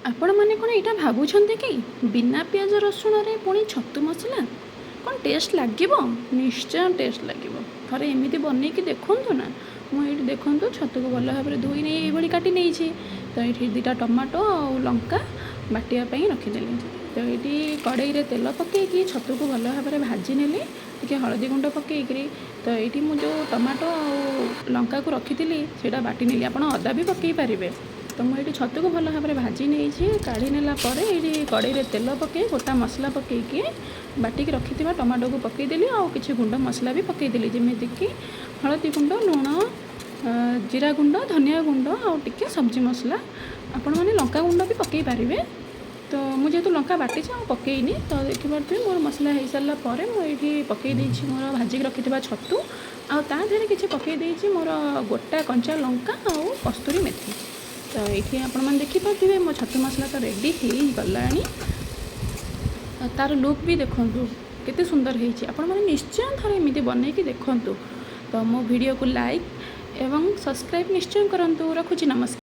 आपण मैंने कौन यहाँ भावुंट कि बिना पियाज रसुण पुणी छतु मसला कौन टेस्ट लगे? निश्चय टेस्ट लगे। थे एमती बनईकि देखूँ ना, मुझे देखूँ छतु को भल भाव में धोई नहीं ये काटी नहीं। तो ये दुटा टमाटो और लंका बाटियापाई रखिदेली। तो ये कड़े तेल पकईकि छतु को भल भाव में भाजी नेली टे हलदी गुंड पकईकि। तो ये मुझे टमाटो और लंका को रखी से बाटी नेली। आप अदा भी पकई पारे। तो मुझे छतु को भल भाव में भाजी नहीं काढ़ी नेला ये कड़े तेल पकई गोटा मसला पकईकि बाटिक रखी टमाटो को पकईदेली और किसी गुंड मसला भी पकईदेली जमीक हलदी गुंड लुण जीरा गुंड धनिया गुंड और टिके सब्जी मसला आपण मैंने लंका गुंड भी पकई पारे। तो मुझे तो लंका बाटी पकईनी। तो देखिए मोर मसला हो सारापर मुझे पकई मोर भाजिक रखी छतु आधे किसी पकई मोर गोटा कंचा लंका और कस्तूरी मेथी। तो ये आपने देखिपे मो छतु मसला तो रेडी हो गला। तार लुक भी देखूँ केते सुंदर होती। आपण मैंने निश्चय थे एमती बनईकि देखूँ। तो मो वीडियो को लाइक एवं सब्सक्राइब निश्चय करूँ। रखुची, नमस्कार।